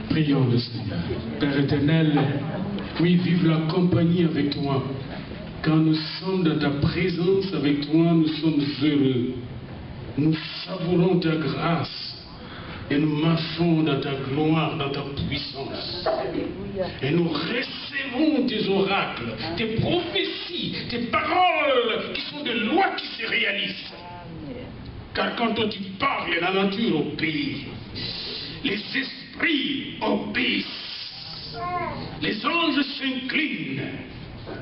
Prions le Seigneur. Père éternel, oui, vive la compagnie avec toi. Quand nous sommes dans ta présence avec toi, nous sommes heureux. Nous savourons ta grâce et nous marchons dans ta gloire, dans ta puissance. Et nous recevons tes oracles, tes prophéties, tes paroles qui sont des lois qui se réalisent. Car quand toi tu parles, la nature obéit. Les esprits obéissent. Les anges s'inclinent.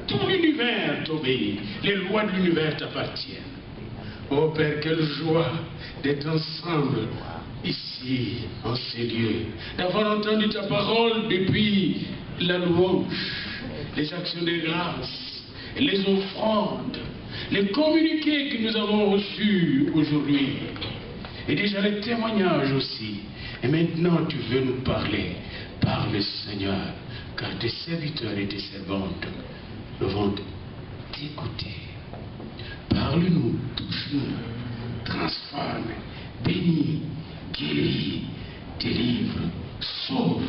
Tout l'univers t'obéit. Les lois de l'univers t'appartiennent. Oh Père, quelle joie d'être ensemble ici, en ces lieux. D'avoir entendu ta parole depuis la louange, les actions de grâce, les offrandes, les communiqués que nous avons reçus aujourd'hui. Et déjà les témoignages aussi. Et maintenant tu veux nous parler. Parle Seigneur, car tes serviteurs et tes servantes vont t'écouter. Parle-nous, touche-nous, transforme, bénis, guéris, délivre, sauve,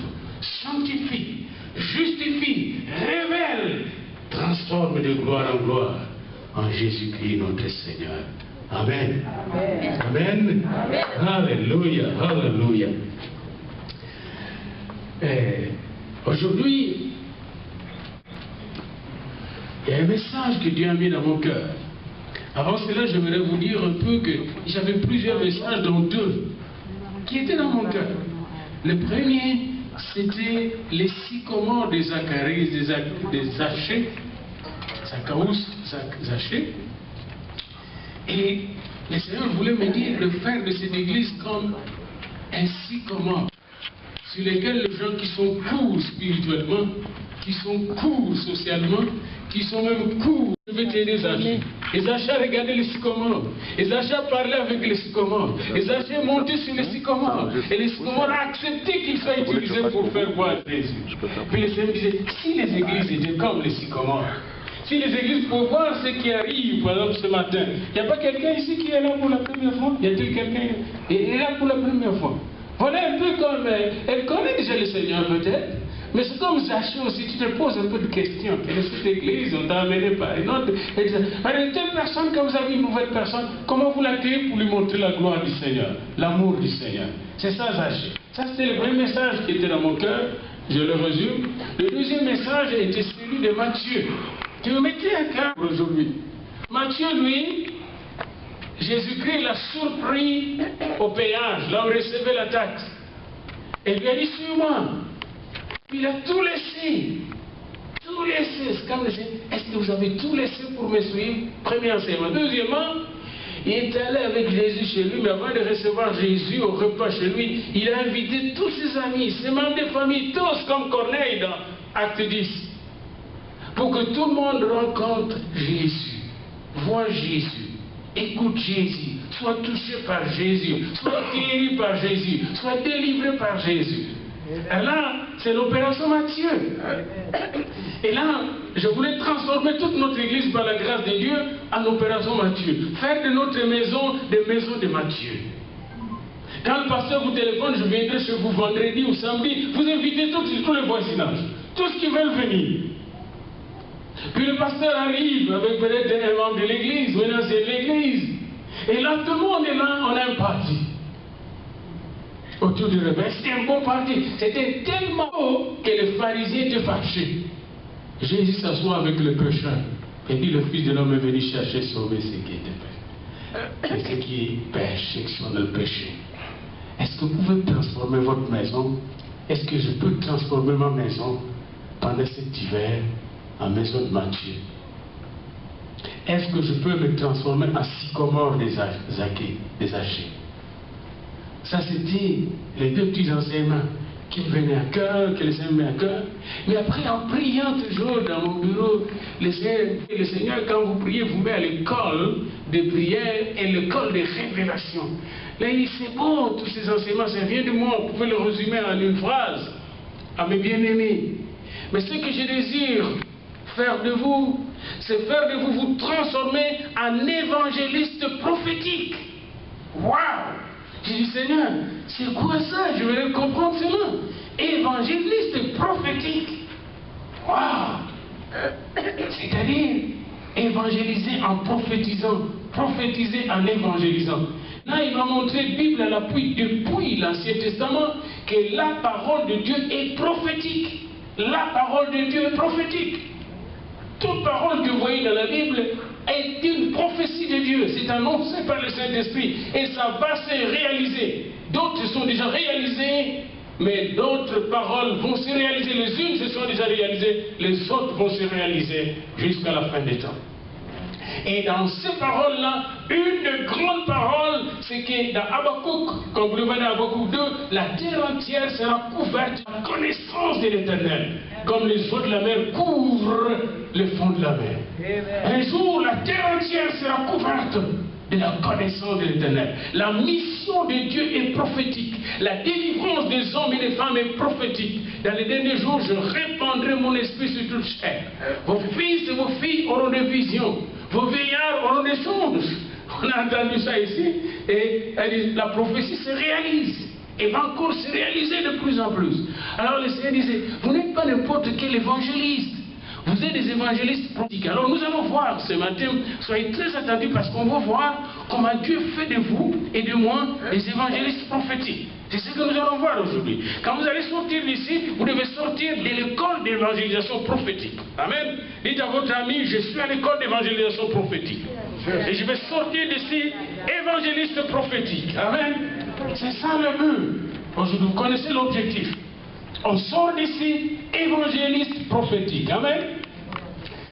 sanctifie, justifie, révèle, transforme de gloire en gloire en Jésus-Christ notre Seigneur. Amen. Amen. Amen. Amen. Alléluia. Alléluia. Aujourd'hui, il y a un message que Dieu a mis dans mon cœur. Avant cela, j'aimerais vous dire un peu que j'avais plusieurs messages, dont deux, qui étaient dans mon cœur. Le premier, c'était les sycomores des Zacharie, des Zachée, Zachée. Et le Seigneur voulait me dire de faire de cette église comme un sycomore, sur lesquels les gens qui sont courts spirituellement, qui sont courts socialement, qui sont même courts, je vais t'aider Zachée. Et Zachée regardait les sycomores. Et Zachée parlait avec les sycomores. Et Zachée montait sur les sycomores. Et les sycomores a accepté qu'il soit utilisé pour faire voir Jésus. Puis le Seigneur disait, si les églises étaient comme les sycomores, si les églises pouvaient voir ce qui arrive, par exemple ce matin, il n'y a pas quelqu'un ici qui est là pour la première fois? Y a-t-il quelqu'un qui est là pour la première fois? Voilà un peu comme, elle connaît déjà le Seigneur peut-être, mais c'est comme Zachée aussi, tu te poses un peu de questions. Quelle est cette église? On t'a amené par une autre. Par une telle personne, quand vous avez une nouvelle personne, comment vous l'accueillez pour lui montrer la gloire du Seigneur, l'amour du Seigneur? C'est ça Zachée. Ça c'était le premier message qui était dans mon cœur, je le résume. Le deuxième message était celui de Matthieu, qui me mettait à cœur aujourd'hui. Matthieu, lui, Jésus-Christ l'a surpris au péage, là où il recevait la taxe. Et lui a dit, suis-moi. Puis il a tout laissé. Tout laissé. C'est comme est-ce que vous avez tout laissé pour me suivre? Premier enseignement. Deuxièmement, il est allé avec Jésus chez lui, mais avant de recevoir Jésus au repas chez lui, il a invité tous ses amis, ses membres de famille, tous comme Corneille dans Acte 10. Pour que tout le monde rencontre Jésus, voit Jésus, écoute Jésus, soit touché par Jésus, soit guéri par Jésus, soit délivré par Jésus. Et là, c'est l'opération Matthieu. Et là, je voulais transformer toute notre église par la grâce de Dieu en opération Matthieu. Faire de notre maison des maisons de Matthieu. Quand le pasteur vous téléphone, je viendrai chez vous vendredi ou samedi, vous invitez tous les voisinages, tous qui veulent venir. Puis le pasteur arrive avec peut-être un membre de l'église ou un ancien de l'église. Et là, tout le monde est là, on a un parti. Autour du repas, c'était un bon parti. C'était tellement beau que les pharisiens étaient fâchés. Jésus s'assoit avec le pécheur. Et dit, le Fils de l'homme est venu chercher sauver ce qui était péché. Et ce qui pêche, ceux qui sont dans le péché. Est-ce que vous pouvez transformer votre maison? Est-ce que je peux transformer ma maison pendant cet hiver en maison de Matthieu? Est-ce que je peux me transformer en sycomore des Zachée? Ça, c'était les deux petits enseignements qui me venaient à cœur, que le Seigneur met à cœur. Mais après, en priant toujours dans mon bureau, le Seigneur, quand vous priez, vous met à l'école de prière et l'école de révélation. Là, il dit, c'est bon, tous ces enseignements, ça vient de moi. Vous pouvez le résumer en une phrase, à mes bien-aimés. Mais ce que je désire faire de vous, c'est faire de vous vous transformer en évangéliste prophétique. Waouh! J'ai dit, Seigneur, c'est quoi ça? Je voulais comprendre cela. évangéliste prophétique. Waouh! C'est-à-dire évangéliser en prophétisant, prophétiser en évangélisant. Là, il m'a montré la Bible à l'appui depuis l'Ancien Testament que la parole de Dieu est prophétique. La parole de Dieu est prophétique. Toute parole que vous voyez dans la Bible est une prophétie de Dieu. C'est annoncé par le Saint-Esprit et ça va se réaliser. D'autres sont déjà réalisées, mais d'autres paroles vont se réaliser. Les unes se sont déjà réalisées, les autres vont se réaliser jusqu'à la fin des temps. Et dans ces paroles-là, une grande parole, c'est que dans Habakkuk, comme vous le voyez dans Habakkuk 2, la terre entière sera couverte de la connaissance de l'Éternel, comme les eaux de la mer couvrent le fond de la mer. Un jour, la terre entière sera couverte de la connaissance de l'Éternel. La mission de Dieu est prophétique. La délivrance des hommes et des femmes est prophétique. Dans les derniers jours, je répandrai mon esprit sur toute chair. Vos fils et vos filles auront des visions. Vos vieillards auront des songes. On a entendu ça ici. Et la prophétie se réalise. Et va encore se réaliser de plus en plus. Alors le Seigneur disait, vous n'êtes pas n'importe quel évangéliste. Vous êtes des évangélistes prophétiques. Alors nous allons voir ce matin, soyez très attentifs parce qu'on va voir comment Dieu fait de vous et de moi des évangélistes prophétiques. C'est ce que nous allons voir aujourd'hui. Quand vous allez sortir d'ici, vous devez sortir de l'école d'évangélisation prophétique. Amen. Dites à votre ami, je suis à l'école d'évangélisation prophétique. Et je vais sortir d'ici évangéliste prophétique. Amen. C'est ça le but. Aujourd'hui, vous connaissez l'objectif. On sort d'ici évangéliste prophétique. Amen.